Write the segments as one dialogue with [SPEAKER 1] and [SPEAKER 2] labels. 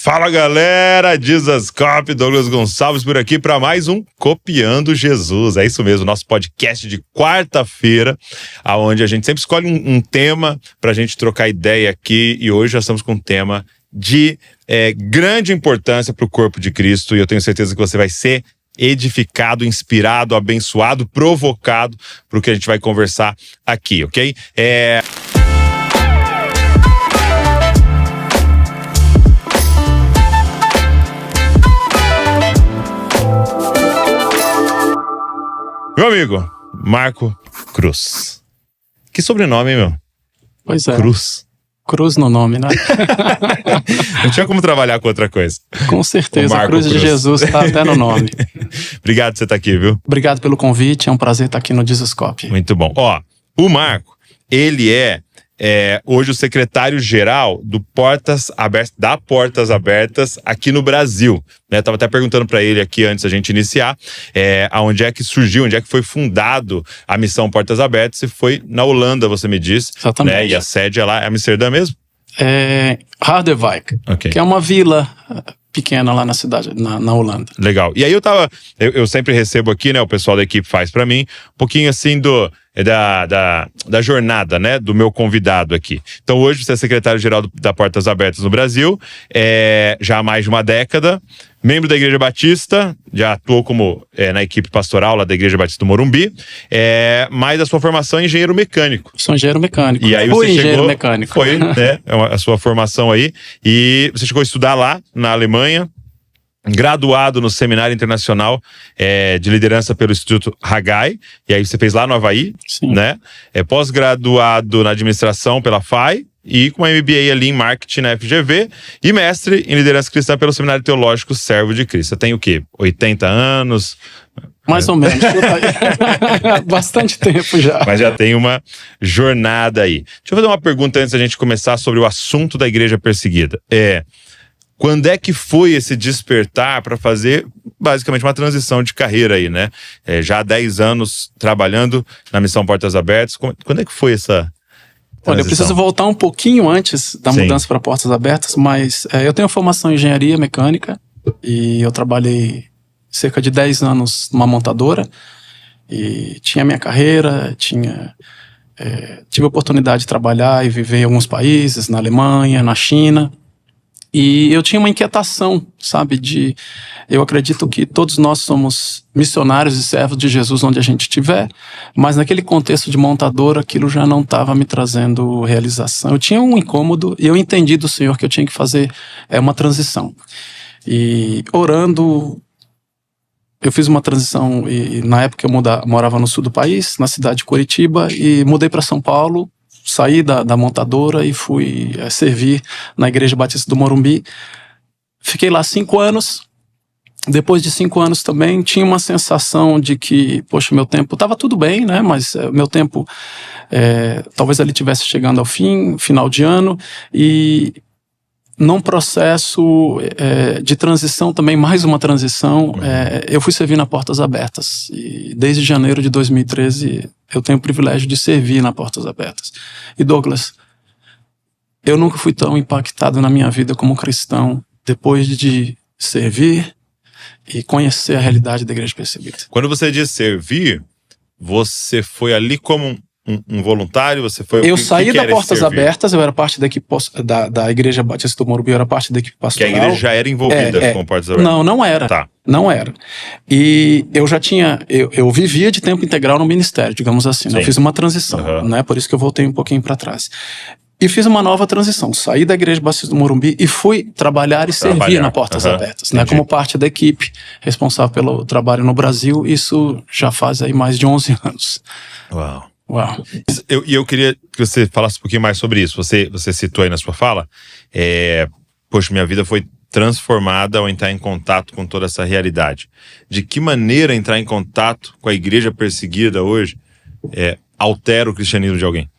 [SPEAKER 1] Fala galera, Dizascope, Douglas Gonçalves por aqui para mais um Copiando Jesus. É isso mesmo, nosso podcast de quarta-feira, onde a gente sempre escolhe um tema para a gente trocar ideia aqui, e hoje nós estamos com um tema de grande importância para o corpo de Cristo, e eu tenho certeza que você vai ser edificado, inspirado, abençoado, provocado para o que a gente vai conversar aqui, ok? Meu amigo, Marco Cruz. Que sobrenome, hein, meu?
[SPEAKER 2] Pois é.
[SPEAKER 1] Cruz.
[SPEAKER 2] Cruz no nome, né?
[SPEAKER 1] Não tinha como trabalhar com outra coisa.
[SPEAKER 2] Com certeza, a Cruz de Jesus está até no nome.
[SPEAKER 1] Obrigado por você estar aqui, viu?
[SPEAKER 2] Obrigado pelo convite, é um prazer estar aqui no Dizascope.
[SPEAKER 1] Muito bom. Ó, o Marco, ele é hoje o secretário-geral da Portas Abertas aqui no Brasil. Tava até perguntando para ele aqui antes da gente iniciar, onde é que surgiu, onde é que foi fundado a missão Portas Abertas, e foi na Holanda, você me disse.
[SPEAKER 2] Exatamente.
[SPEAKER 1] E a sede é lá, é Amsterdã mesmo?
[SPEAKER 2] É Harderwijk,
[SPEAKER 1] Okay.
[SPEAKER 2] que é uma vila pequena lá na cidade, na Holanda.
[SPEAKER 1] Legal. E aí eu sempre recebo aqui, né, o pessoal da equipe faz para mim, um pouquinho assim da jornada, né, do meu convidado aqui. Então hoje você é secretário-geral da Portas Abertas no Brasil, já há mais de uma década, membro da Igreja Batista, já atuou como na equipe pastoral lá da Igreja Batista do Morumbi, mas a sua formação é engenheiro mecânico.
[SPEAKER 2] Sou engenheiro mecânico.
[SPEAKER 1] E aí
[SPEAKER 2] Fui
[SPEAKER 1] você
[SPEAKER 2] engenheiro
[SPEAKER 1] chegou,
[SPEAKER 2] mecânico.
[SPEAKER 1] Foi, né, a sua formação aí, e você chegou a estudar lá na Alemanha, graduado no Seminário Internacional de Liderança pelo Instituto Haggai, e aí você fez lá no Havaí,
[SPEAKER 2] Sim.
[SPEAKER 1] né? Pós-graduado na Administração pela FAI, e com uma MBA ali em Marketing na FGV, e mestre em Liderança Cristã pelo Seminário Teológico Servo de Cristo. Você tem o quê? 80 anos?
[SPEAKER 2] Mais ou menos. Bastante tempo já.
[SPEAKER 1] Mas já tem uma jornada aí. Deixa eu fazer uma pergunta antes da gente começar sobre o assunto da igreja perseguida. Quando é que foi esse despertar para fazer basicamente uma transição de carreira aí, né? Já há 10 anos trabalhando na Missão Portas Abertas. Quando é que foi essa transição?
[SPEAKER 2] Olha, eu preciso voltar um pouquinho antes da mudança para Portas Abertas, mas eu tenho formação em engenharia mecânica e eu trabalhei cerca de 10 anos numa montadora e tinha minha carreira, tive a oportunidade de trabalhar e viver em alguns países, na Alemanha, na China. E eu tinha uma inquietação, sabe, eu acredito que todos nós somos missionários e servos de Jesus onde a gente estiver, mas naquele contexto de montadora aquilo já não estava me trazendo realização. Eu tinha um incômodo e eu entendi do Senhor que eu tinha que fazer uma transição. E orando, eu fiz uma transição e na época eu morava no sul do país, na cidade de Curitiba, e mudei para São Paulo. Saí da montadora e fui servir na Igreja Batista do Morumbi. Fiquei lá 5 anos. Depois de 5 anos também tinha uma sensação de que, poxa, meu tempo estava tudo bem, né? Mas meu tempo talvez ali estivesse chegando ao final de ano, e num processo de transição também, mais uma transição, eu fui servir na Portas Abertas. E desde janeiro de 2013 eu tenho o privilégio de servir na Portas Abertas. E Douglas, eu nunca fui tão impactado na minha vida como cristão depois de servir e conhecer a realidade da igreja perseguida.
[SPEAKER 1] Quando você diz servir, você foi ali como um voluntário? Você foi?
[SPEAKER 2] Eu saí da Portas Abertas, eu era parte da equipe da Igreja Batista do Morumbi, eu era parte da equipe pastoral.
[SPEAKER 1] Que a igreja já era envolvida com Portas Abertas?
[SPEAKER 2] Não era.
[SPEAKER 1] Tá.
[SPEAKER 2] Não era. E eu já tinha, eu vivia de tempo integral no ministério, digamos assim. Né? Eu fiz uma transição, né? Por isso que eu voltei um pouquinho para trás. E fiz uma nova transição. Saí da Igreja Batista do Morumbi e fui trabalhar e servir na Portas Abertas, né? Como parte da equipe responsável pelo trabalho no Brasil. Isso já faz aí mais de 11 anos.
[SPEAKER 1] Uau. Eu queria que você falasse um pouquinho mais sobre isso. Você citou aí na sua fala, poxa, minha vida foi transformada ao entrar em contato com toda essa realidade. De que maneira entrar em contato com a igreja perseguida hoje altera o cristianismo de alguém?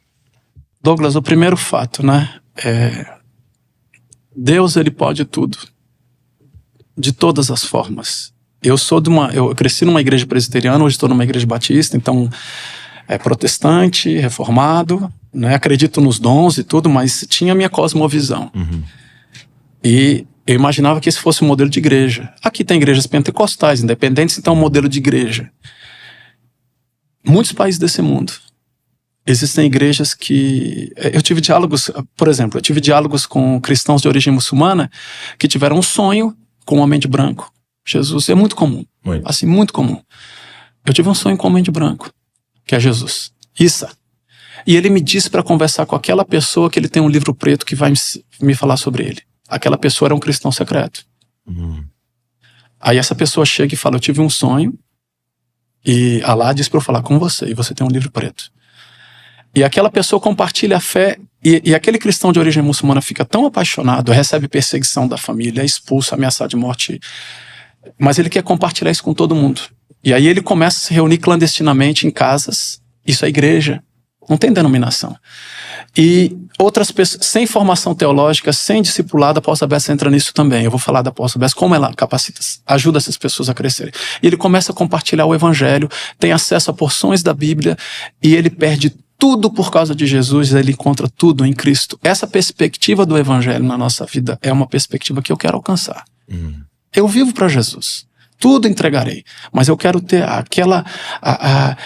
[SPEAKER 2] Douglas, o primeiro fato, né? Deus, ele pode tudo. De todas as formas. Eu cresci numa igreja presbiteriana, hoje estou numa igreja batista, então protestante, reformado, né? Acredito nos dons e tudo, mas tinha a minha cosmovisão. E eu imaginava que esse fosse um modelo de igreja. Aqui tem igrejas pentecostais, independentes, então é um modelo de igreja. Muitos países desse mundo, existem igrejas que... Eu tive diálogos, por exemplo, com cristãos de origem muçulmana que tiveram um sonho com um homem de branco. Jesus é muito comum, assim, muito comum. Eu tive um sonho com um homem de branco, que é Jesus. Issa. E ele me disse para conversar com aquela pessoa que ele tem um livro preto que vai me falar sobre ele. Aquela pessoa era um cristão secreto. Aí essa pessoa chega e fala, eu tive um sonho e Allah disse para eu falar com você, e você tem um livro preto. E aquela pessoa compartilha a fé, e aquele cristão de origem muçulmana fica tão apaixonado, recebe perseguição da família, é expulso, ameaçado de morte, mas ele quer compartilhar isso com todo mundo. E aí ele começa a se reunir clandestinamente em casas, isso é igreja, não tem denominação. E outras pessoas, sem formação teológica, sem discipulado, a Apóstola Bessa entra nisso também. Eu vou falar da Apóstola Bessa, como ela capacita, ajuda essas pessoas a crescerem. E ele começa a compartilhar o evangelho, tem acesso a porções da Bíblia, e ele perde tudo por causa de Jesus, ele encontra tudo em Cristo. Essa perspectiva do evangelho na nossa vida é uma perspectiva que eu quero alcançar. Eu vivo para Jesus. Tudo entregarei, mas eu quero ter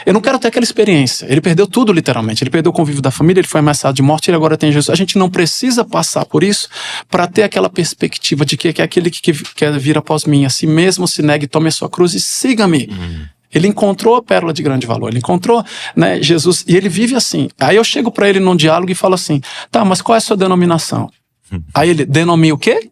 [SPEAKER 2] eu não quero ter aquela experiência. Ele perdeu tudo literalmente, ele perdeu o convívio da família, ele foi ameaçado de morte, ele agora tem Jesus. A gente não precisa passar por isso para ter aquela perspectiva de que é aquele que quer vir após mim, a si mesmo se negue, tome a sua cruz e siga-me. Ele encontrou a pérola de grande valor, ele encontrou, né, Jesus, e ele vive assim. Aí eu chego para ele num diálogo e falo assim, tá, mas qual é a sua denominação? Aí ele, denomina o quê?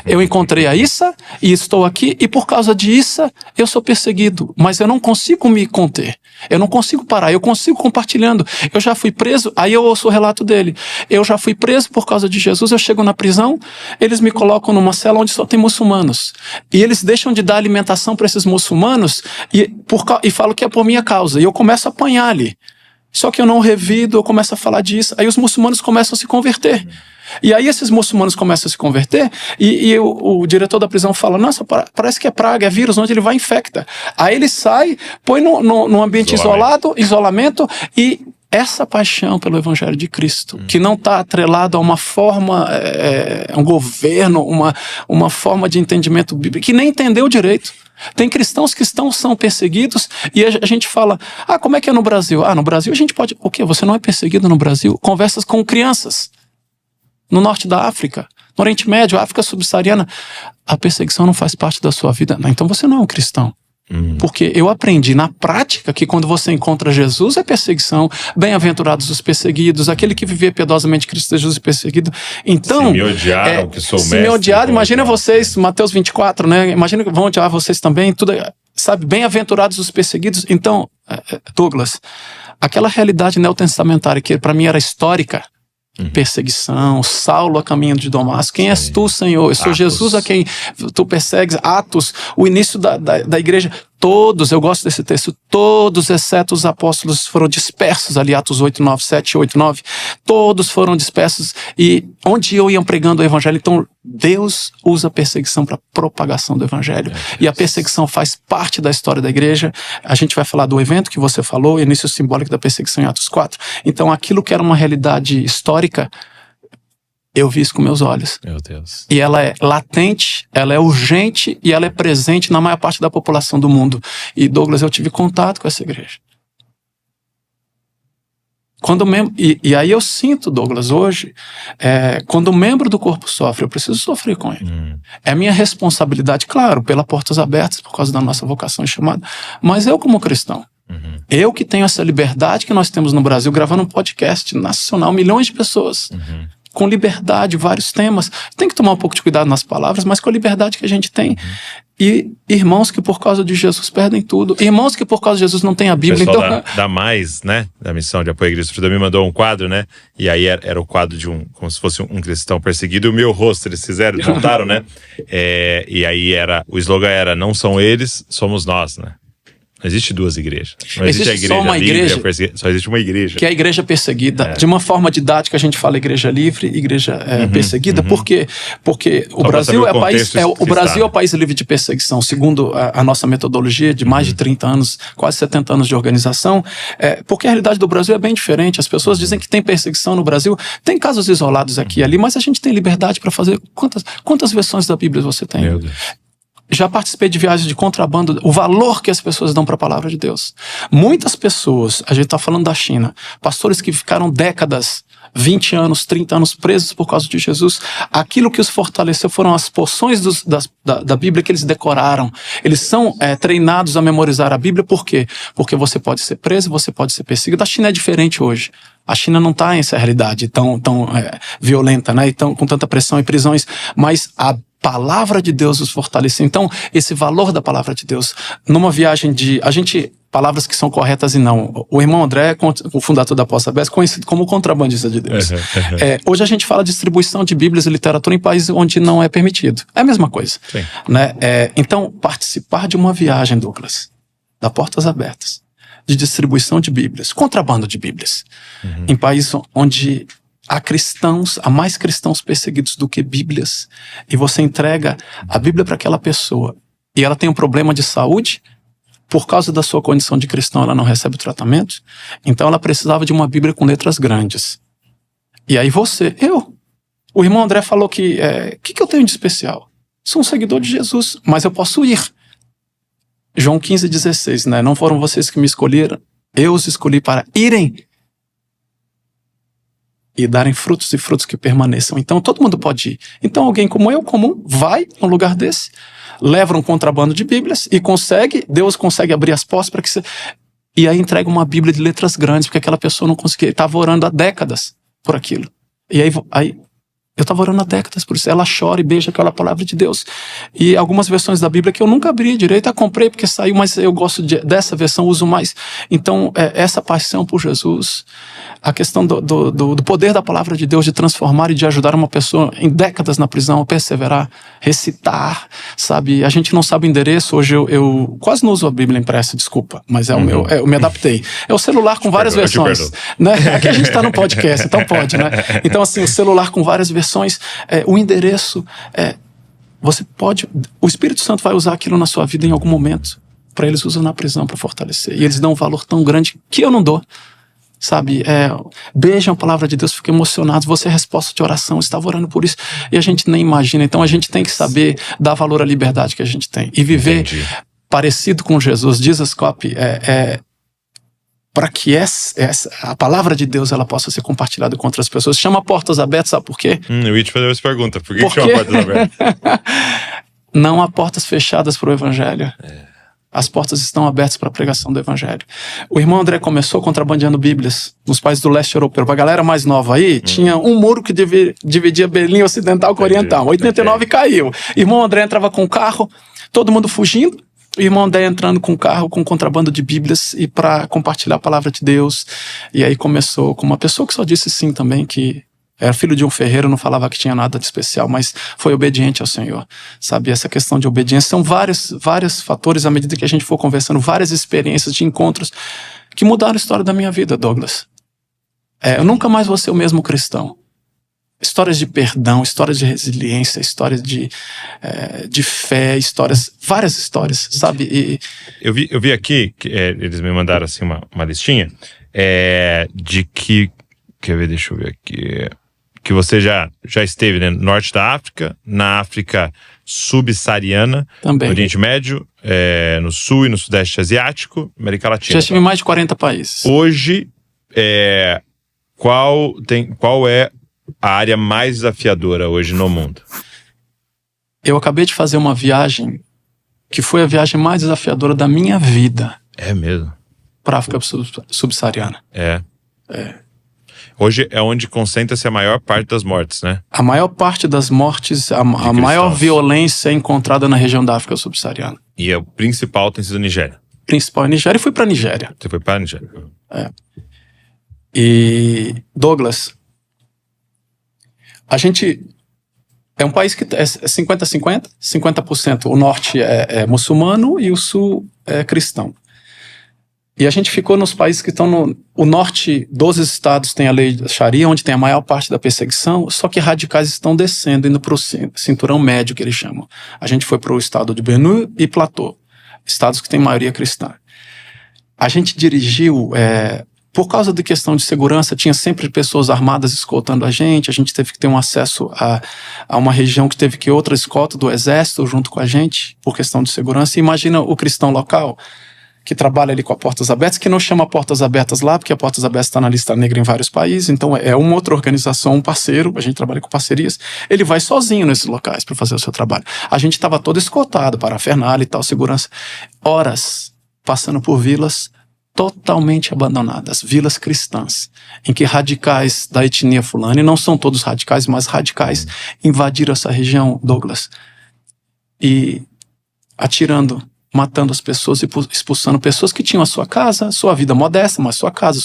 [SPEAKER 2] Eu encontrei a Issa e estou aqui, e por causa de Issa eu sou perseguido, mas eu não consigo me conter, eu não consigo parar, eu consigo compartilhando. Eu já fui preso, aí eu ouço o relato dele, eu já fui preso por causa de Jesus, eu chego na prisão, eles me colocam numa cela onde só tem muçulmanos, e eles deixam de dar alimentação para esses muçulmanos e falam que é por minha causa, e eu começo a apanhar ali. Só que eu não revido, eu começo a falar disso, aí os muçulmanos começam a se converter. E aí esses muçulmanos começam a se converter e o diretor da prisão fala, nossa, parece que é praga, é vírus, onde ele vai infecta. Aí ele sai, põe num ambiente isolamento, e essa paixão pelo Evangelho de Cristo, que não está atrelado a uma forma, um governo, uma forma de entendimento bíblico, que nem entendeu direito. Tem cristãos que são perseguidos e a gente fala, como é que é no Brasil? No Brasil a gente pode... O quê? Você não é perseguido no Brasil? Conversas com crianças. No norte da África, no Oriente Médio, África subsaariana, a perseguição não faz parte da sua vida. Não, então você não é um cristão. Porque eu aprendi na prática que quando você encontra Jesus é perseguição, bem-aventurados os perseguidos, aquele que vivia piedosamente Cristo Jesus é perseguido. Então,
[SPEAKER 1] se me odiaram, que sou mestre.
[SPEAKER 2] Se me odiaram, imagina vocês, Mateus 24, né? Imagina que vão odiar vocês também, tudo, sabe, bem-aventurados os perseguidos. Então, Douglas, aquela realidade neotestamentária que para mim era histórica, perseguição, Saulo a caminho de Damasco, quem és tu, Senhor? Eu sou Atos. Jesus a quem tu persegues. Atos, o início da igreja, todos, eu gosto desse texto, todos exceto os apóstolos foram dispersos ali, Atos 8, 9, 7, 8, 9, todos foram dispersos e onde iam pregando o evangelho. Então Deus usa a perseguição para propagação do evangelho, e a perseguição faz parte da história da igreja. A gente vai falar do evento que você falou, início simbólico da perseguição em Atos 4. Então aquilo que era uma realidade histórica, eu vi isso com meus olhos.
[SPEAKER 1] Meu Deus.
[SPEAKER 2] E ela é latente, ela é urgente e ela é presente na maior parte da população do mundo. E Douglas, eu tive contato com essa igreja. E aí eu sinto, Douglas, hoje, quando um membro do corpo sofre, eu preciso sofrer com ele. É minha responsabilidade, claro, pelas portas abertas, por causa da nossa vocação e chamada, mas eu como cristão, eu que tenho essa liberdade que nós temos no Brasil, gravando um podcast nacional, milhões de pessoas, com liberdade, vários temas. Tem que tomar um pouco de cuidado nas palavras, mas com a liberdade que a gente tem. E irmãos que por causa de Jesus perdem tudo. Irmãos que por causa de Jesus não têm a Bíblia.
[SPEAKER 1] O pessoal da Mais, né? Da Missão de Apoio à Igreja Sofrida me mandou um quadro, né? E aí era o quadro de como se fosse um cristão perseguido. E o meu rosto eles juntaram, né? E aí o slogan era, não são eles, somos nós, né? Não existe duas igrejas. Não existe a igreja
[SPEAKER 2] só uma
[SPEAKER 1] livre,
[SPEAKER 2] igreja,
[SPEAKER 1] só existe uma igreja.
[SPEAKER 2] que é a igreja perseguida. De uma forma didática, a gente fala igreja livre, igreja perseguida. Por quê? Porque o Brasil é o país livre de perseguição, segundo a nossa metodologia de mais de 30 anos, quase 70 anos de organização. Porque a realidade do Brasil é bem diferente. As pessoas dizem que tem perseguição no Brasil. Tem casos isolados aqui e ali, mas a gente tem liberdade para fazer. Quantas versões da Bíblia você tem?
[SPEAKER 1] Meu Deus.
[SPEAKER 2] Já participei de viagens de contrabando, o valor que as pessoas dão para a palavra de Deus. Muitas pessoas, a gente está falando da China, pastores que ficaram décadas, 20 anos, 30 anos presos por causa de Jesus, aquilo que os fortaleceu foram as porções da Bíblia que eles decoraram. Eles são treinados a memorizar a Bíblia, por quê? Porque você pode ser preso, você pode ser perseguido. A China é diferente hoje. A China não está em essa realidade tão violenta, né? E com tanta pressão e prisões, mas a palavra de Deus os fortaleceu. Então, esse valor da palavra de Deus, numa viagem palavras que são corretas e não. O irmão André, o fundador da Portas Abertas, conhecido como contrabandista de Deus. Hoje a gente fala de distribuição de Bíblias e literatura em países onde não é permitido. É a mesma coisa. Né? Então, participar de uma viagem, Douglas, da Portas Abertas, de distribuição de Bíblias, contrabando de Bíblias, em países onde há mais cristãos perseguidos do que Bíblias, e você entrega a Bíblia para aquela pessoa, e ela tem um problema de saúde, por causa da sua condição de cristão, ela não recebe o tratamento, então ela precisava de uma Bíblia com letras grandes. E aí o irmão André falou que eu tenho de especial? Sou um seguidor de Jesus, mas eu posso ir. João 15,16, né? Não foram vocês que me escolheram, eu os escolhi para irem e darem frutos e frutos que permaneçam. Então todo mundo pode ir. Então alguém como eu, comum, vai a um lugar desse, leva um contrabando de Bíblias e Deus consegue abrir as portas para que você... E aí entrega uma Bíblia de letras grandes, porque aquela pessoa não conseguia, estava orando há décadas por aquilo. E aí eu estava orando há décadas por isso. Ela chora e beija aquela palavra de Deus. E algumas versões da Bíblia que eu nunca abri direito, eu comprei porque saiu, mas eu gosto dessa versão, uso mais. Então, essa paixão por Jesus, a questão do poder da palavra de Deus de transformar e de ajudar uma pessoa em décadas na prisão a perseverar, recitar, sabe? A gente não sabe o endereço. Hoje eu quase não uso a Bíblia impressa, desculpa, mas eu me adaptei. É o celular com várias versões. Né? Aqui a gente está no podcast, então pode, né? Então, assim, o celular com várias versões, o endereço, você pode... O Espírito Santo vai usar aquilo na sua vida em algum momento, para eles usam na prisão para fortalecer. E eles dão um valor tão grande que eu não dou. Sabe, beijam a palavra de Deus, ficam emocionados, você é resposta de oração, estava orando por isso, e a gente nem imagina. Então a gente tem que saber dar valor à liberdade que a gente tem, e viver parecido com Jesus. Diz a Scope, para que a palavra de Deus ela possa ser compartilhada com outras pessoas. Chama Portas Abertas, sabe por quê?
[SPEAKER 1] Eu ia te fazer essa pergunta, por que chama Portas Abertas?
[SPEAKER 2] Não há portas fechadas para o Evangelho. As portas estão abertas para a pregação do Evangelho. O irmão André começou contrabandeando Bíblias nos países do leste europeu. Para a galera mais nova aí, tinha um muro que dividia Berlim Ocidental com Oriental. 89 caiu. Irmão André entrava com o carro, todo mundo fugindo. O irmão André entrando com o carro, com contrabando de Bíblias e para compartilhar a palavra de Deus. E aí começou com uma pessoa que só disse sim também, que era filho de um ferreiro, não falava que tinha nada de especial, mas foi obediente ao Senhor. Sabe, essa questão de obediência são vários fatores, à medida que a gente for conversando, várias experiências de encontros que mudaram a história da minha vida, Douglas. Eu nunca mais vou ser o mesmo cristão. Histórias de perdão, histórias de resiliência, histórias de fé, várias histórias, sabe? E... Eu
[SPEAKER 1] vi aqui, que, eles me mandaram assim uma listinha, de que... Quer ver, deixa eu ver aqui... Que você já esteve, né, no norte da África, na África subsaariana,
[SPEAKER 2] também.
[SPEAKER 1] No Oriente Médio, no sul e no sudeste asiático, América Latina.
[SPEAKER 2] Já estive em mais de 40 países.
[SPEAKER 1] Hoje, qual é a área mais desafiadora hoje no mundo?
[SPEAKER 2] Eu acabei de fazer uma viagem que foi a viagem mais desafiadora da minha vida.
[SPEAKER 1] É mesmo?
[SPEAKER 2] Para a África subsaariana.
[SPEAKER 1] Hoje é onde concentra-se a maior parte das mortes, né?
[SPEAKER 2] A maior parte das mortes, a maior violência é encontrada na região da África subsaariana.
[SPEAKER 1] E o principal tem sido a Nigéria?
[SPEAKER 2] O principal é a Nigéria, e fui para a Nigéria.
[SPEAKER 1] Você foi para a Nigéria?
[SPEAKER 2] E, Douglas, a gente é um país que é 50-50, 50% o norte é muçulmano e o sul é cristão. E a gente ficou nos países que estão no... O norte dos estados tem a lei da Sharia, onde tem a maior parte da perseguição, só que radicais estão descendo, indo para o cinturão médio, que eles chamam. A gente foi para o estado de Benue e Plateau, estados que têm maioria cristã. A gente dirigiu... por causa de questão de segurança, tinha sempre pessoas armadas escoltando a gente teve que ter um acesso a uma região que teve que outra escolta do exército junto com a gente, por questão de segurança. E imagina o cristão local, que trabalha ali com a Portas Abertas, que não chama Portas Abertas lá, porque a Portas Abertas está na lista negra em vários países, então é uma outra organização, um parceiro, a gente trabalha com parcerias, ele vai sozinho nesses locais para fazer o seu trabalho. A gente estava todo escoltado, parafernália e tal, segurança. Horas passando por vilas totalmente abandonadas, vilas cristãs, em que radicais da etnia fulana, e não são todos radicais, mas radicais, invadiram essa região, Douglas, e atirando, matando as pessoas e expulsando pessoas que tinham a sua casa, sua vida modesta, mas sua casa,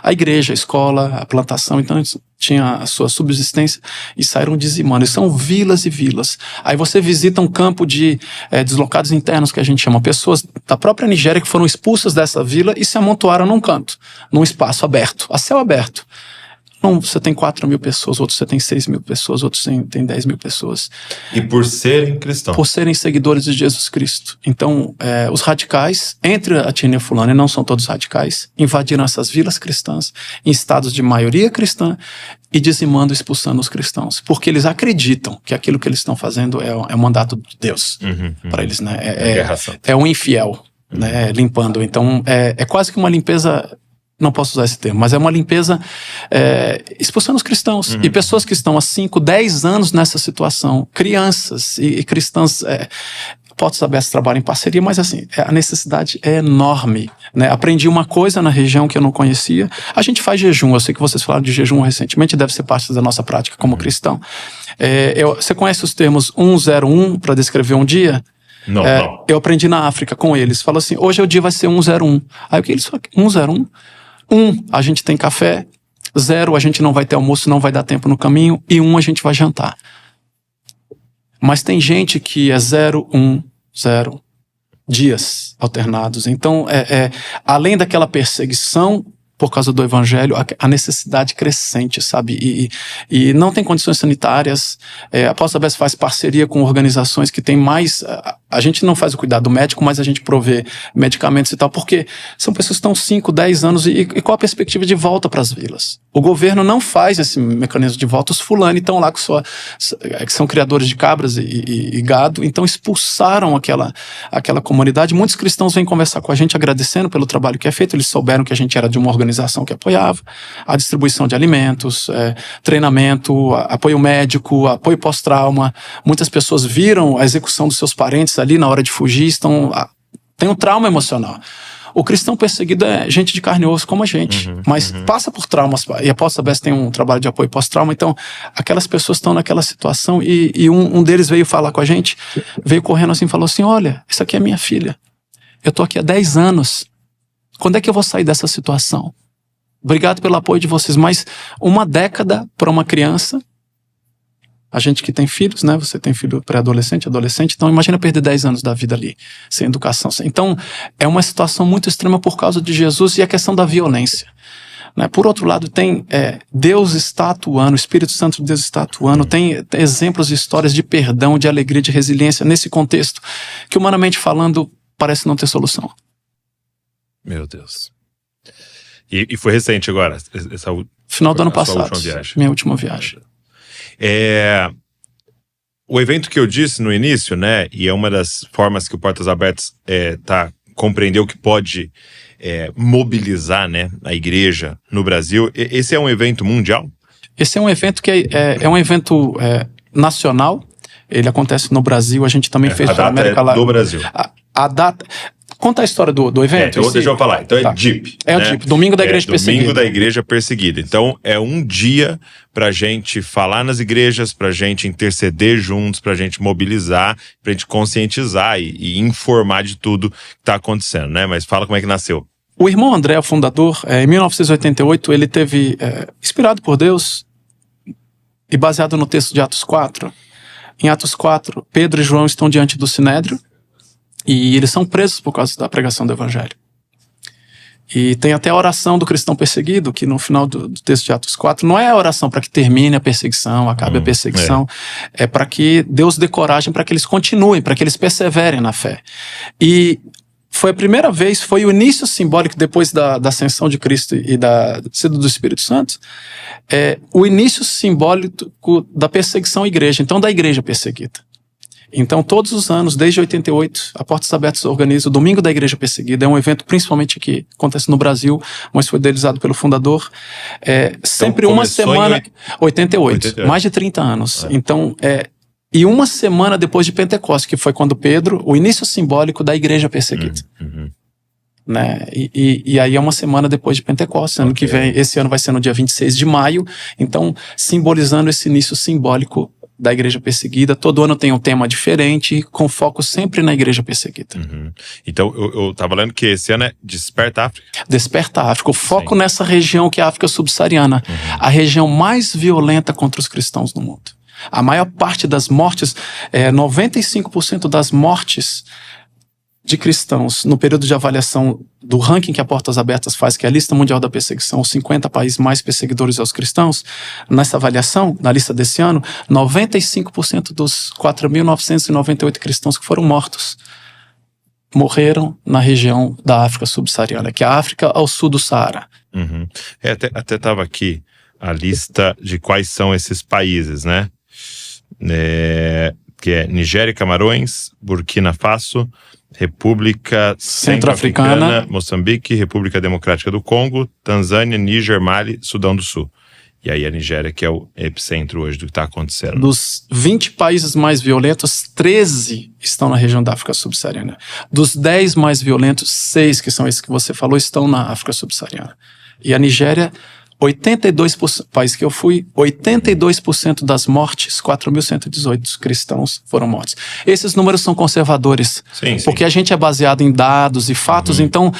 [SPEAKER 2] a igreja, a escola, a plantação, então tinha a sua subsistência e saíram dizimando. E são vilas e vilas. Aí você visita um campo de deslocados internos, que a gente chama, pessoas da própria Nigéria que foram expulsas dessa vila e se amontoaram num canto, num espaço aberto, a céu aberto. Não, você tem 4.000 pessoas, outros você tem 6.000 pessoas, outros tem 10.000 pessoas.
[SPEAKER 1] E por serem cristãos.
[SPEAKER 2] Por serem seguidores de Jesus Cristo. Então, os radicais, entre a etnia fulana, e não são todos radicais, invadiram essas vilas cristãs, em estados de maioria cristã, e dizimando, expulsando os cristãos. Porque eles acreditam que aquilo que eles estão fazendo é o mandato de Deus para eles, né? É um infiel, né? Limpando. Então, é quase que uma limpeza... Não posso usar esse termo, mas é uma limpeza expulsando os cristãos. E pessoas que estão há 5, 10 anos nessa situação, crianças e cristãs, Portas Abertas trabalham em parceria, mas assim, a necessidade é enorme, né? Aprendi uma coisa na região que eu não conhecia. A gente faz jejum, eu sei que vocês falaram de jejum recentemente, deve ser parte da nossa prática como cristão. Você conhece os termos 101 para descrever um dia?
[SPEAKER 1] Não.
[SPEAKER 2] Eu aprendi na África com eles. Fala assim, hoje o dia vai ser 101. Aí o que eles falam? 101? 1, a gente tem café. 0, a gente não vai ter almoço, não vai dar tempo no caminho. E 1, a gente vai jantar. Mas tem gente que é 0, 1, 0 dias alternados. Então, além daquela perseguição por causa do evangelho, a necessidade crescente, sabe? E não tem condições sanitárias. A Portas Abertas faz parceria com organizações que têm mais... A gente não faz o cuidado médico, mas a gente provê medicamentos e tal, porque são pessoas que estão 5, 10 anos e qual a perspectiva de volta para as vilas? O governo não faz esse mecanismo de volta. Os fulani estão lá que são criadores de cabras e gado, então expulsaram aquela comunidade. Muitos cristãos vêm conversar com a gente agradecendo pelo trabalho que é feito. Eles souberam que a gente era de uma organização que apoiava a distribuição de alimentos, treinamento, apoio médico, apoio pós-trauma. Muitas pessoas viram a execução dos seus parentes ali na hora de fugir, tem um trauma emocional. O cristão perseguido é gente de carne e osso como a gente, mas passa por traumas, e a Portas Abertas tem um trabalho de apoio pós-trauma, então aquelas pessoas estão naquela situação e um deles veio falar com a gente, veio correndo assim e falou assim, olha, isso aqui é minha filha, eu tô aqui há 10 anos, quando é que eu vou sair dessa situação? Obrigado pelo apoio de vocês, mas 1 década para uma criança, a gente que tem filhos, né? Você tem filho pré-adolescente, adolescente, então imagina perder 10 anos da vida ali, sem educação. Então, é uma situação muito extrema por causa de Jesus e a questão da violência. Né? Por outro lado, tem Deus está atuando, o Espírito Santo de Deus está atuando, tem exemplos de histórias de perdão, de alegria, de resiliência nesse contexto, que humanamente falando, parece não ter solução.
[SPEAKER 1] Meu Deus. E foi recente agora?
[SPEAKER 2] Final do ano passado.
[SPEAKER 1] Última viagem.
[SPEAKER 2] Minha última viagem.
[SPEAKER 1] O evento que eu disse no início, né, e é uma das formas que o Portas Abertas compreendeu que pode mobilizar, né, a igreja no Brasil. Esse é um evento mundial?
[SPEAKER 2] Esse é um evento que é um evento nacional. Ele acontece no Brasil. A gente também fez
[SPEAKER 1] a data América lá. Do Brasil.
[SPEAKER 2] A data... Conta a história do evento.
[SPEAKER 1] Deixa eu falar. Então é DIP.
[SPEAKER 2] É o DIP, Domingo da Igreja Perseguida.
[SPEAKER 1] Domingo da Igreja Perseguida. Então é um dia pra gente falar nas igrejas, pra gente interceder juntos, pra gente mobilizar, pra gente conscientizar e informar de tudo que tá acontecendo, né? Mas fala como é que nasceu.
[SPEAKER 2] O irmão André, o fundador, em 1988, ele teve, inspirado por Deus e baseado no texto de Atos 4. Em Atos 4, Pedro e João estão diante do Sinédrio, e eles são presos por causa da pregação do Evangelho. E tem até a oração do cristão perseguido, que no final do texto de Atos 4, não é a oração para que termine a perseguição, acabe a perseguição, é para que Deus dê coragem para que eles continuem, para que eles perseverem na fé. E foi a primeira vez, foi o início simbólico depois da ascensão de Cristo e da descida do Espírito Santo, o início simbólico da perseguição à igreja, então da igreja perseguida. Então, todos os anos, desde 88, a Portas Abertas organiza o Domingo da Igreja Perseguida. É um evento, principalmente que acontece no Brasil, mas foi idealizado pelo fundador. Sempre uma semana... 88, mais de 30 anos. Então, e uma semana depois de Pentecostes, que foi quando Pedro, o início simbólico da Igreja Perseguida. Né? E aí é uma semana depois de Pentecostes, ano que vem, esse ano vai ser no dia 26 de maio, então simbolizando esse início simbólico da igreja perseguida. Todo ano tem um tema diferente, com foco sempre na igreja perseguida.
[SPEAKER 1] Então, eu tava lendo que esse ano é Desperta África.
[SPEAKER 2] Desperta África, o foco nessa região que é a África subsaariana, a região mais violenta contra os cristãos no mundo. A maior parte das mortes, 95% das mortes de cristãos no período de avaliação do ranking que a Portas Abertas faz, que é a lista mundial da perseguição, os 50 países mais perseguidores aos cristãos, nessa avaliação, na lista desse ano, 95% dos 4.998 cristãos que foram mortos morreram na região da África subsaariana, que é a África ao sul do Saara.
[SPEAKER 1] Até estava aqui a lista de quais são esses países, né? Que é Nigéria, Camarões, Burkina Faso, República Centro-Africana, Moçambique, República Democrática do Congo, Tanzânia, Níger, Mali, Sudão do Sul. E aí a Nigéria, que é o epicentro hoje do que está acontecendo.
[SPEAKER 2] Dos 20 países mais violentos, 13 estão na região da África subsaariana. Dos 10 mais violentos, 6, que são esses que você falou, estão na África subsaariana. E a Nigéria, 82%, país que eu fui, 82% das mortes, 4.118 cristãos foram mortos. Esses números são conservadores, porque a gente é baseado em dados e fatos, então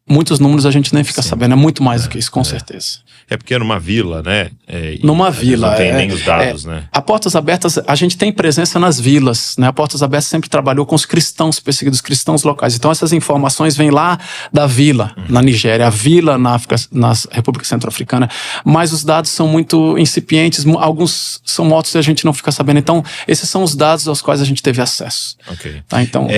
[SPEAKER 2] muitos números a gente nem fica sabendo, é muito mais do que isso, com certeza.
[SPEAKER 1] É porque é numa vila, né?
[SPEAKER 2] Numa vila.
[SPEAKER 1] Não tem nem os dados, né?
[SPEAKER 2] A Portas Abertas, a gente tem presença nas vilas, né? A Portas Abertas sempre trabalhou com os cristãos perseguidos, cristãos locais. Então essas informações vêm lá da vila, na Nigéria, a vila na África, na República Centro-Africana, mas os dados são muito incipientes, alguns são mortos e a gente não fica sabendo. Então esses são os dados aos quais a gente teve acesso. Tá? Então...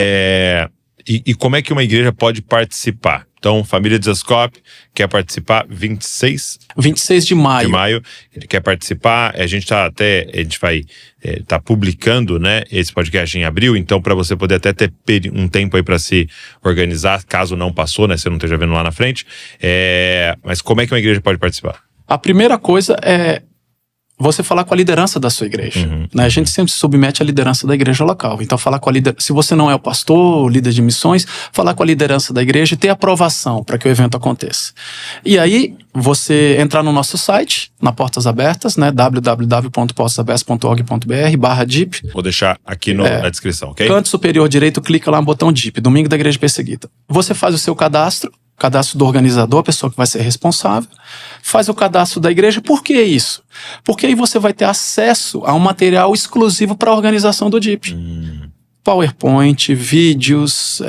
[SPEAKER 1] E como é que uma igreja pode participar? Então, Família de Zascope quer participar 26
[SPEAKER 2] de maio.
[SPEAKER 1] Ele quer participar. A gente vai tá publicando, né, esse podcast em abril. Então, para você poder até ter um tempo aí para se organizar, caso não passou, né, você não esteja vendo lá na frente. Mas como é que uma igreja pode participar?
[SPEAKER 2] A primeira coisa é você falar com a liderança da sua igreja. Né? A gente sempre se submete à liderança da igreja local. Então, falar com a liderança. Se você não é o pastor, o líder de missões, falar com a liderança da igreja e ter aprovação para que o evento aconteça. E aí, você entrar no nosso site, na Portas Abertas, né? www.portasabertas.org.br/DIP.
[SPEAKER 1] Vou deixar aqui na descrição, ok?
[SPEAKER 2] Canto superior direito, clica lá no botão DIP, Domingo da Igreja Perseguida. Você faz o seu cadastro do organizador, a pessoa que vai ser responsável, faz o cadastro da igreja. Por que isso? Porque aí você vai ter acesso a um material exclusivo para a organização do DIP. PowerPoint, vídeos,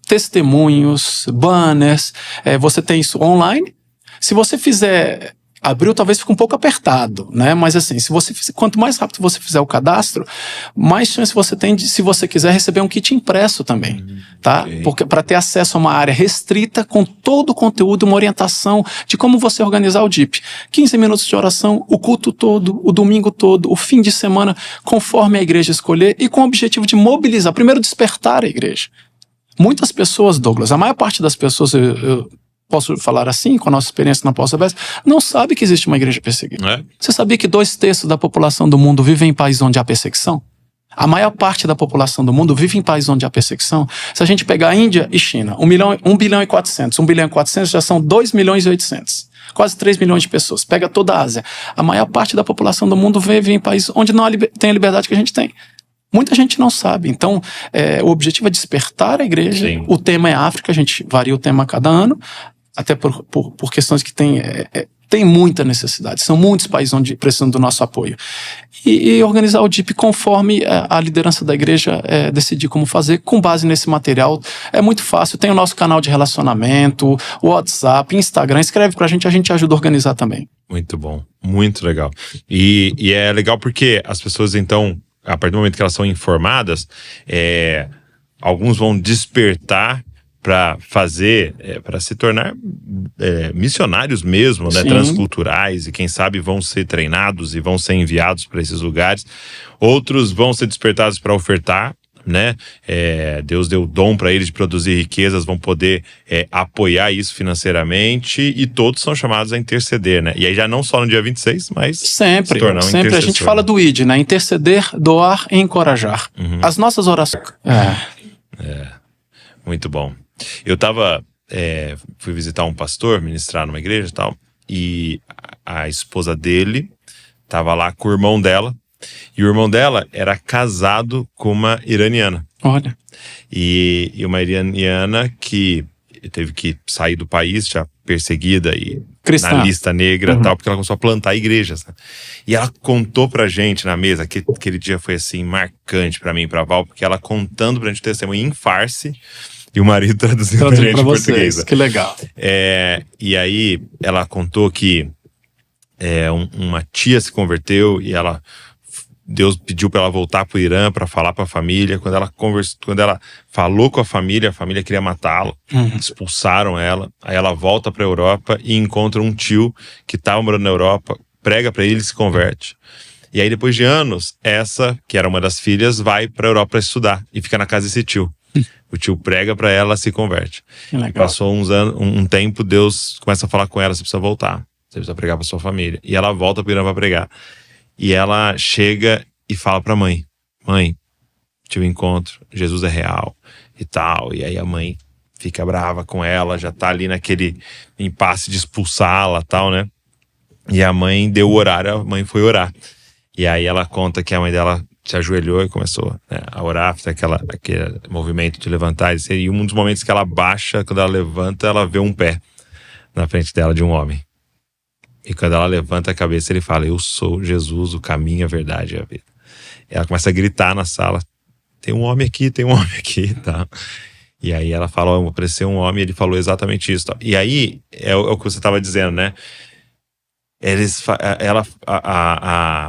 [SPEAKER 2] testemunhos, banners, você tem isso online. Se você fizer... Abril talvez fique um pouco apertado, né? Mas assim, quanto mais rápido você fizer o cadastro, mais chance você tem de, se você quiser, receber um kit impresso também, tá? Porque para ter acesso a uma área restrita com todo o conteúdo, uma orientação de como você organizar o DIP. 15 minutos de oração, o culto todo, o domingo todo, o fim de semana, conforme a igreja escolher e com o objetivo de mobilizar, primeiro despertar a igreja. Muitas pessoas, Douglas, a maior parte das pessoas, eu posso falar assim, com a nossa experiência na Portas Abertas, não sabe que existe uma igreja perseguida. Você sabia que 2/3 da população do mundo vive em países onde há perseguição? A maior parte da população do mundo vive em países onde há perseguição. Se a gente pegar a Índia e China, 1 bilhão e 400. 1 bilhão e 400 já são 2 milhões e 800. Quase 3 milhões de pessoas. Pega toda a Ásia. A maior parte da população do mundo vive em países onde não tem a liberdade que a gente tem. Muita gente não sabe. Então, o objetivo é despertar a igreja. O tema é África, a gente varia o tema a cada ano. Até por questões que tem tem muita necessidade, são muitos países onde precisam do nosso apoio. E organizar o DIP conforme a liderança da igreja decidir como fazer, com base nesse material. É muito fácil, tem o nosso canal de relacionamento, o WhatsApp, Instagram, escreve pra gente, a gente ajuda a organizar também.
[SPEAKER 1] Muito bom, muito legal. E é legal porque as pessoas, então, a partir do momento que elas são informadas, alguns vão despertar para fazer, para se tornar missionários mesmo, né, transculturais, e quem sabe vão ser treinados e vão ser enviados para esses lugares. Outros vão ser despertados para ofertar, né? Deus deu dom para eles de produzir riquezas, vão poder apoiar isso financeiramente, e todos são chamados a interceder, né? E aí já não só no dia 26, mas
[SPEAKER 2] sempre a gente fala do ID, né? Interceder, doar e encorajar. As nossas orações.
[SPEAKER 1] Muito bom. Eu fui visitar um pastor, ministrar numa igreja e tal, e a esposa dele tava lá com o irmão dela, e o irmão dela era casado com uma iraniana.
[SPEAKER 2] Olha.
[SPEAKER 1] E uma iraniana que teve que sair do país, já perseguida e cristã, na lista negra e tal, porque ela começou a plantar igrejas, né? E ela contou pra gente na mesa, que aquele dia foi assim, marcante pra mim e pra Val, porque ela contando pra gente o testemunho em farsi, e o marido traduzindo pra gente em português.
[SPEAKER 2] Que legal.
[SPEAKER 1] E aí ela contou que uma tia se converteu e Deus pediu para ela voltar pro Irã para falar para a família. Quando ela falou com a família queria matá-la, expulsaram ela. Aí ela volta para a Europa e encontra um tio que estava morando na Europa, prega para ele e se converte. E aí depois de anos, essa, que era uma das filhas, vai para a Europa para estudar e fica na casa desse tio. O tio prega pra ela, se converte. Passou uns anos, um tempo, Deus começa a falar com ela: você precisa voltar, você precisa pregar pra sua família. E ela volta pro Irã pra pregar. E ela chega e fala pra mãe: mãe, tive um encontro, Jesus é real e tal. E aí a mãe fica brava com ela, já tá ali naquele impasse de expulsá-la e tal, né? E a mãe deu o horário, a mãe foi orar. E aí ela conta que a mãe dela se ajoelhou e começou, né, a orar, aquele movimento de levantar. E um dos momentos que ela baixa, quando ela levanta, ela vê um pé na frente dela de um homem. E quando ela levanta a cabeça, ele fala: eu sou Jesus, o caminho, a verdade e a vida. E ela começa a gritar na sala: tem um homem aqui, tá? E aí ela fala: apareceu um homem, e ele falou exatamente isso, tá? E aí, é o que você estava dizendo, né?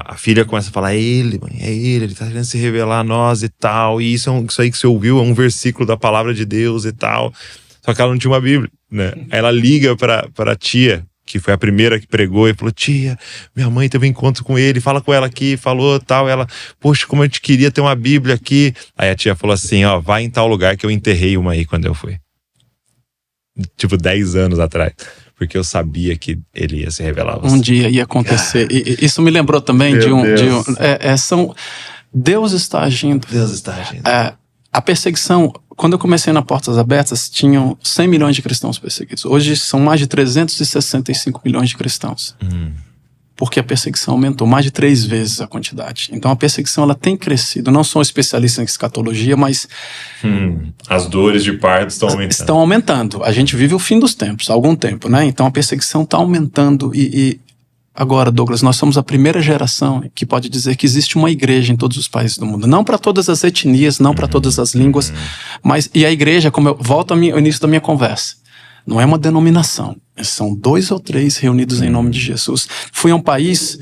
[SPEAKER 1] A filha começa a falar: é ele, mãe, ele tá querendo se revelar a nós e tal. E isso aí que você ouviu é um versículo da palavra de Deus e tal. Só que ela não tinha uma Bíblia, né? Aí ela liga pra tia, que foi a primeira que pregou, e falou: tia, minha mãe teve um encontro com ele, fala com ela aqui, falou tal. Ela: poxa, como eu te queria ter uma Bíblia aqui. Aí a tia falou assim: ó, vai em tal lugar que eu enterrei uma aí quando eu fui. Tipo, 10 anos atrás. Porque eu sabia que ele ia se revelar a você.
[SPEAKER 2] Um dia ia acontecer. E isso me lembrou também Deus está agindo.
[SPEAKER 1] Deus está agindo.
[SPEAKER 2] A perseguição, quando eu comecei na Portas Abertas, tinham 100 milhões de cristãos perseguidos. Hoje são mais de 365 milhões de cristãos. Porque a perseguição aumentou mais de 3 vezes a quantidade. Então a perseguição, ela tem crescido. Não sou especialista em escatologia, mas
[SPEAKER 1] as dores de parto estão aumentando.
[SPEAKER 2] Estão aumentando. A gente vive o fim dos tempos, há algum tempo, né? Então a perseguição está aumentando. E agora, Douglas, nós somos a primeira geração que pode dizer que existe uma igreja em todos os países do mundo. Não para todas as etnias, não para todas as línguas, mas e a igreja, como eu volto ao início da minha conversa, não é uma denominação. São 2 ou 3 reunidos em nome de Jesus. Fui a um país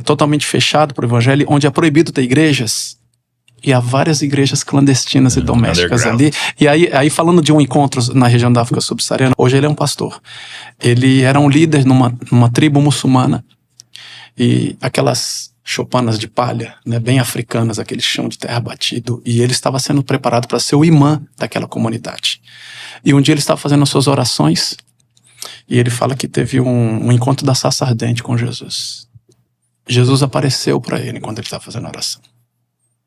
[SPEAKER 2] totalmente fechado para o evangelho, onde é proibido ter igrejas. E há várias igrejas clandestinas e domésticas ali. E aí, falando de um encontro na região da África Subsaariana, hoje ele é um pastor. Ele era um líder numa tribo muçulmana. E aquelas choupanas de palha, né, bem africanas, aquele chão de terra batido. E ele estava sendo preparado para ser o imã daquela comunidade. E um dia ele estava fazendo as suas orações. E ele fala que teve um encontro da sarça ardente com Jesus. Jesus apareceu para ele enquanto ele estava fazendo a oração.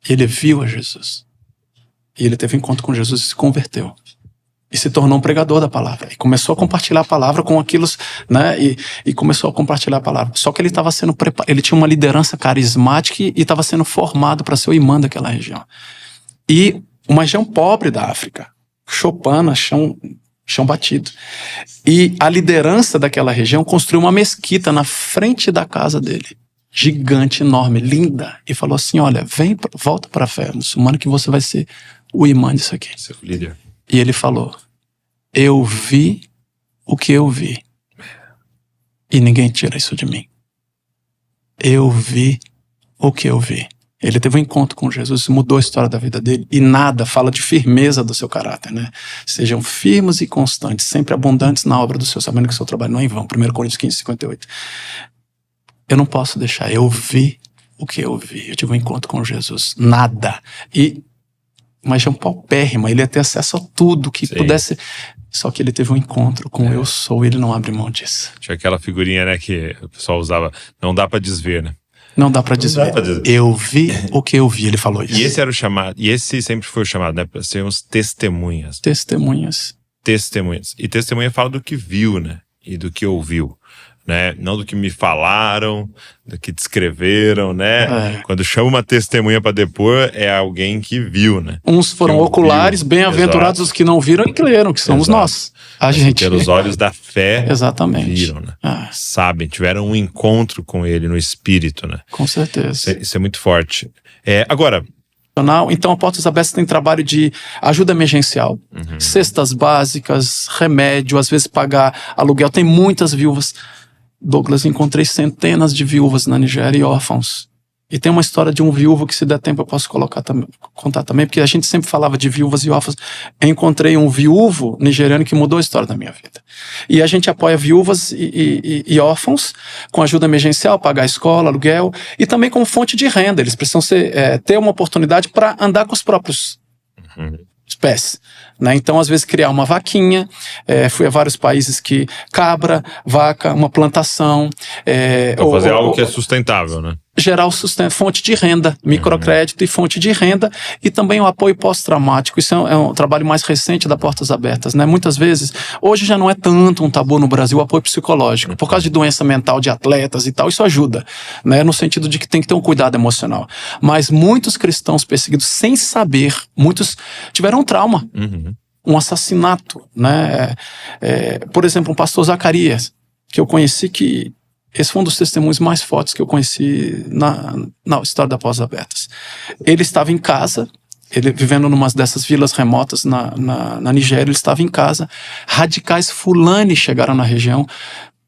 [SPEAKER 2] Ele viu a Jesus. E ele teve um encontro com Jesus e se converteu. E se tornou um pregador da palavra. E começou a compartilhar a palavra com aquilo, né? E começou a compartilhar a palavra. Só que ele estava sendo preparado. Ele tinha uma liderança carismática e estava sendo formado para ser o imã daquela região. E uma região pobre da África. Chopana, chão chão batido. E a liderança daquela região construiu uma mesquita na frente da casa dele. Gigante, enorme, linda. E falou assim, olha, volta para a fé muçulmana que você vai ser o imã disso aqui.
[SPEAKER 1] Seu líder.
[SPEAKER 2] E ele falou, eu vi o que eu vi. E ninguém tira isso de mim. Eu vi o que eu vi. Ele teve um encontro com Jesus, isso mudou a história da vida dele. E nada fala de firmeza do seu caráter, né? Sejam firmes e constantes, sempre abundantes na obra do Senhor, sabendo que o seu trabalho não é em vão. 1 Coríntios 15, 58. Eu não posso deixar, eu vi o que eu vi. Eu tive um encontro com Jesus. Nada. Mas é um paupérrimo, ele ia ter acesso a tudo que pudesse. Só que ele teve um encontro com eu sou, e ele não abre mão disso.
[SPEAKER 1] Tinha aquela figurinha, né, que o pessoal usava, não dá pra desver, né?
[SPEAKER 2] Não dá pra dizer. Eu vi o que eu vi, ele falou isso.
[SPEAKER 1] E esse era o chamado, e esse sempre foi o chamado, né, pra sermos testemunhas.
[SPEAKER 2] Testemunhas.
[SPEAKER 1] E testemunha fala do que viu, né, e do que ouviu. Né? Não do que me falaram, do que descreveram, né? Quando chama uma testemunha para depor, é alguém que viu, né?
[SPEAKER 2] Uns foram oculares, bem-aventurados os que não viram e que leram, que somos nós. A gente.
[SPEAKER 1] Pelos olhos da fé,
[SPEAKER 2] exatamente.
[SPEAKER 1] Viram, né? Sabem, tiveram um encontro com ele no espírito, né?
[SPEAKER 2] Com certeza.
[SPEAKER 1] Isso é muito forte. Agora...
[SPEAKER 2] Então a Portas Abertas tem trabalho de ajuda emergencial, cestas básicas, remédio, às vezes pagar aluguel. Tem muitas viúvas. Douglas, encontrei centenas de viúvas na Nigéria e órfãos. E tem uma história de um viúvo que, se der tempo, eu posso contar também, porque a gente sempre falava de viúvas e órfãos. Eu encontrei um viúvo nigeriano que mudou a história da minha vida. E a gente apoia viúvas e órfãos com ajuda emergencial, pagar a escola, aluguel, e também como fonte de renda. Eles precisam ter uma oportunidade para andar com os próprios pés. Né? Então, às vezes, criar uma vaquinha. Fui a vários países que cabra, vaca, uma plantação.
[SPEAKER 1] Ou fazer algo que é sustentável, né?
[SPEAKER 2] Gerar fonte de renda, microcrédito e fonte de renda, e também o apoio pós-traumático. Isso é um trabalho mais recente da Portas Abertas, né? Muitas vezes, hoje já não é tanto um tabu no Brasil o apoio psicológico, por causa de doença mental de atletas e tal, isso ajuda, né? No sentido de que tem que ter um cuidado emocional. Mas muitos cristãos perseguidos sem saber, muitos tiveram um trauma, um assassinato, né? Por exemplo, um pastor Zacarias, que eu conheci que esse foi um dos testemunhos mais fortes que eu conheci na história da Portas Abertas. Ele estava em casa, ele vivendo numa dessas vilas remotas na Nigéria, ele estava em casa. Radicais fulani chegaram na região.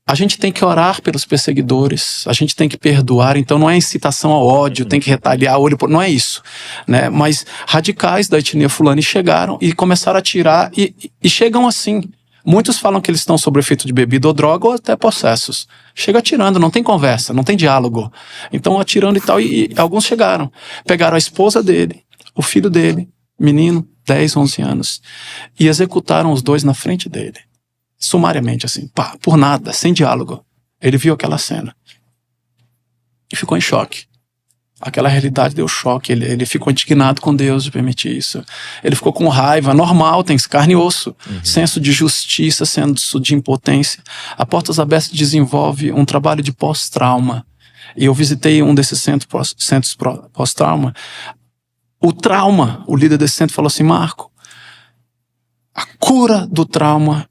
[SPEAKER 2] A gente tem que orar pelos perseguidores, a gente tem que perdoar, então não é incitação ao ódio, tem que retaliar, não é isso, né? Mas radicais da etnia fulani chegaram e começaram a atirar e chegam assim. Muitos falam que eles estão sob efeito de bebida ou droga ou até possessos. Chega atirando, não tem conversa, não tem diálogo. Então atirando e tal, e alguns chegaram. Pegaram a esposa dele, o filho dele, menino, 10, 11 anos, e executaram os dois na frente dele. Sumariamente, assim, pá, por nada, sem diálogo. Ele viu aquela cena e ficou em choque. Aquela realidade deu choque, ele ficou indignado com Deus de permitir isso. Ele ficou com raiva, normal, tem carne e osso. Senso de justiça, senso de impotência. A Portas Abertas desenvolve um trabalho de pós-trauma. E eu visitei um desses centros pós-trauma. O líder desse centro falou assim, Marco, a cura do trauma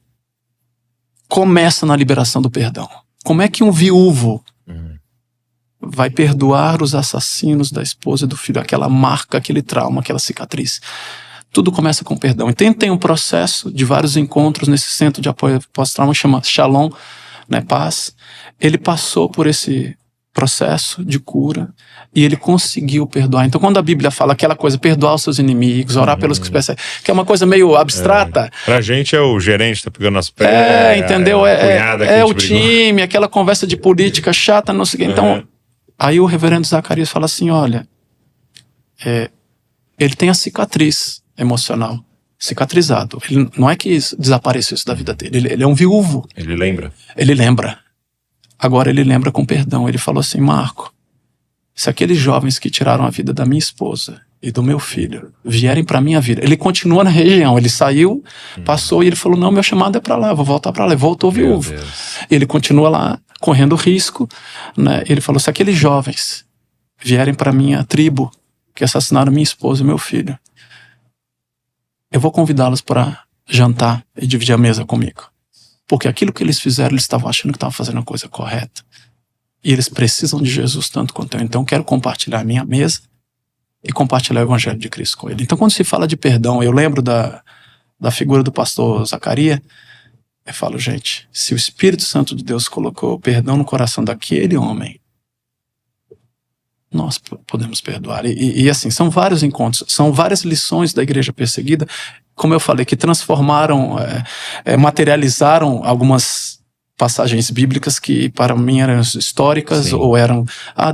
[SPEAKER 2] começa na liberação do perdão. Como é que um viúvo vai perdoar os assassinos da esposa e do filho? Aquela marca, aquele trauma, aquela cicatriz. Tudo começa com perdão. Então tem um processo de vários encontros nesse centro de apoio pós-trauma, chama Shalom, né, paz. Ele passou por esse processo de cura e ele conseguiu perdoar. Então quando a Bíblia fala aquela coisa, perdoar os seus inimigos, orar pelos que perseguem, que é uma coisa meio abstrata.
[SPEAKER 1] Pra gente é o gerente tá pegando as pernas.
[SPEAKER 2] Entendeu? É o time, aquela conversa de política chata, não sei o que. Então, aí o reverendo Zacarias fala assim, olha, ele tem a cicatriz emocional, cicatrizado. Ele, não é que desapareceu isso da vida dele, ele é um viúvo.
[SPEAKER 1] Ele lembra.
[SPEAKER 2] Ele lembra. Agora ele lembra com perdão. Ele falou assim, Marco, se aqueles jovens que tiraram a vida da minha esposa e do meu filho vierem para minha vida, ele continua na região, ele saiu, passou e ele falou, não, meu chamado é para lá, vou voltar para lá. Ele voltou viúvo. Ele continua lá, correndo risco, né? Ele falou, se aqueles jovens vierem para minha tribo que assassinaram minha esposa e meu filho, eu vou convidá-los para jantar e dividir a mesa comigo. Porque aquilo que eles fizeram, eles estavam achando que estavam fazendo a coisa correta. E eles precisam de Jesus tanto quanto eu. Então eu quero compartilhar a minha mesa e compartilhar o evangelho de Cristo com ele. Então quando se fala de perdão, eu lembro da figura do pastor Zacarias. Eu falo, gente, se o Espírito Santo de Deus colocou perdão no coração daquele homem, nós podemos perdoar. E assim, são vários encontros, são várias lições da igreja perseguida, como eu falei, que transformaram, materializaram algumas passagens bíblicas que para mim eram históricas. Sim. Ou eram,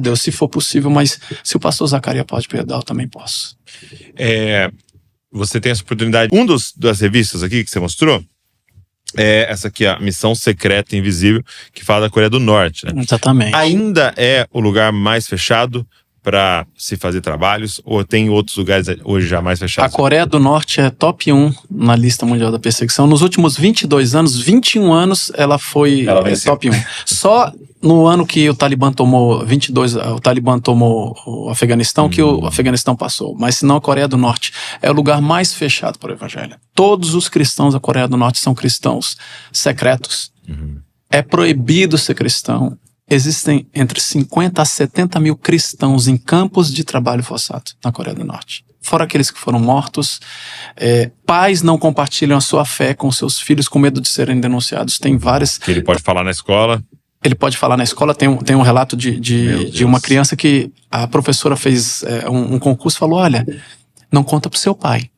[SPEAKER 2] Deus, se for possível, mas se o pastor Zacarias pode perdoar, eu também posso.
[SPEAKER 1] Você tem essa oportunidade. Das revistas aqui que você mostrou, essa aqui, a Missão Secreta Invisível, que fala da Coreia do Norte, né?
[SPEAKER 2] Exatamente.
[SPEAKER 1] Ainda é o lugar mais fechado para se fazer trabalhos, ou tem outros lugares hoje já mais fechados?
[SPEAKER 2] A Coreia do Norte é top 1 na lista mundial da perseguição. Nos últimos 22 anos, 21 anos, ela foi top 1. Só no ano que o Talibã tomou o Talibã tomou o Afeganistão, que o Afeganistão passou. Mas senão a Coreia do Norte é o lugar mais fechado para o evangelho. Todos os cristãos da Coreia do Norte são cristãos secretos. É proibido ser cristão. Existem entre 50 a 70 mil cristãos em campos de trabalho forçado na Coreia do Norte. Fora aqueles que foram mortos. Pais não compartilham a sua fé com seus filhos com medo de serem denunciados. Tem várias...
[SPEAKER 1] Que ele pode falar na escola?
[SPEAKER 2] Ele pode falar na escola. Tem um relato de uma criança que a professora fez um concurso e falou, olha, não conta pro seu pai.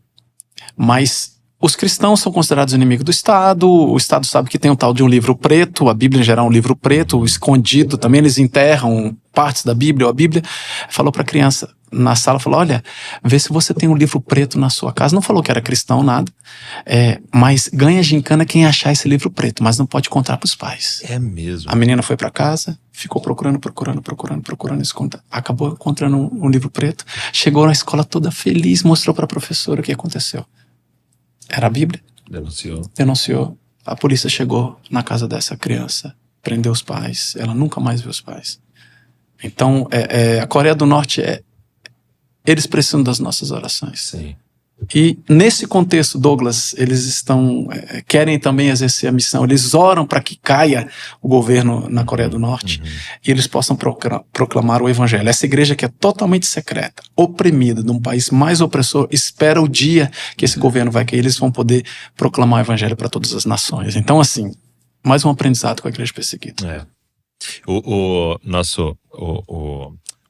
[SPEAKER 2] Mas... os cristãos são considerados inimigos do Estado, o Estado sabe que tem um tal de um livro preto, a Bíblia em geral é um livro preto, escondido, também eles enterram partes da Bíblia, ou a Bíblia falou para a criança na sala, falou, olha, vê se você tem um livro preto na sua casa, não falou que era cristão, nada, mas ganha gincana quem achar esse livro preto, mas não pode contar para os pais.
[SPEAKER 1] É mesmo?
[SPEAKER 2] A menina foi para casa, ficou procurando, acabou encontrando um livro preto, chegou na escola toda feliz, mostrou para a professora o que aconteceu. Era a Bíblia. Denunciou. A polícia chegou na casa dessa criança, prendeu os pais. Ela nunca mais viu os pais. Então, a Coreia do Norte, eles precisam das nossas orações.
[SPEAKER 1] Sim.
[SPEAKER 2] E nesse contexto, Douglas, eles querem também exercer a missão. Eles oram para que caia o governo na Coreia do Norte e eles possam proclamar o evangelho. Essa igreja que é totalmente secreta, oprimida, de um país mais opressor, espera o dia que esse governo vai cair. Eles vão poder proclamar o evangelho para todas as nações. Então, assim, mais um aprendizado com a igreja perseguida.
[SPEAKER 1] O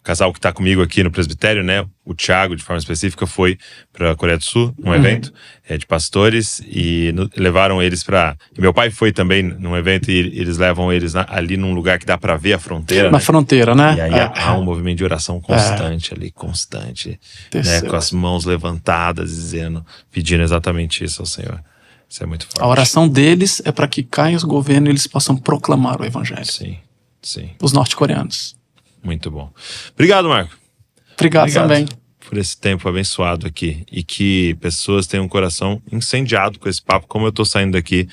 [SPEAKER 1] casal que está comigo aqui no presbitério, né? O Thiago, de forma específica, foi para a Coreia do Sul, num evento de pastores, e levaram eles para... Meu pai foi também num evento e eles levam eles ali num lugar que dá para ver a fronteira.
[SPEAKER 2] Na fronteira, né?
[SPEAKER 1] E aí há um movimento de oração constante ali, né? Com as mãos levantadas, pedindo exatamente isso ao Senhor. Isso é muito forte.
[SPEAKER 2] A oração deles é para que caia os governos e eles possam proclamar o evangelho.
[SPEAKER 1] Sim.
[SPEAKER 2] Os norte-coreanos.
[SPEAKER 1] Muito bom. Obrigado, Marco.
[SPEAKER 2] Obrigado também.
[SPEAKER 1] Por esse tempo abençoado aqui. E que pessoas tenham um coração incendiado com esse papo, como eu tô saindo daqui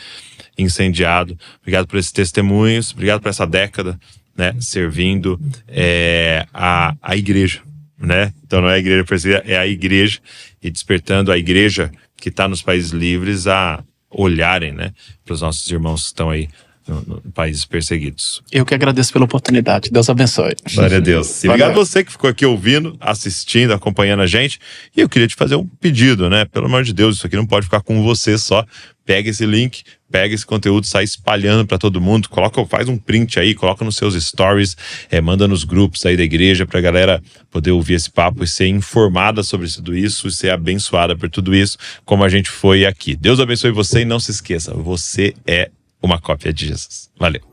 [SPEAKER 1] incendiado. Obrigado por esses testemunhos. Obrigado por essa década, né? Servindo a igreja, né? Então não é a igreja perseguida, é a igreja. E despertando a igreja que está nos países livres a olharem, né? Para os nossos irmãos que estão aí no países perseguidos.
[SPEAKER 2] Eu que agradeço pela oportunidade. Deus abençoe.
[SPEAKER 1] Glória a Deus. E obrigado a você que ficou aqui ouvindo, assistindo, acompanhando a gente. E eu queria te fazer um pedido, né? Pelo amor de Deus, isso aqui não pode ficar com você só. Pega esse link, pega esse conteúdo, sai espalhando para todo mundo, faz um print aí, coloca nos seus stories, manda nos grupos aí da igreja pra galera poder ouvir esse papo e ser informada sobre tudo isso e ser abençoada por tudo isso, como a gente foi aqui. Deus abençoe você e não se esqueça, você é uma cópia de Jesus. Valeu.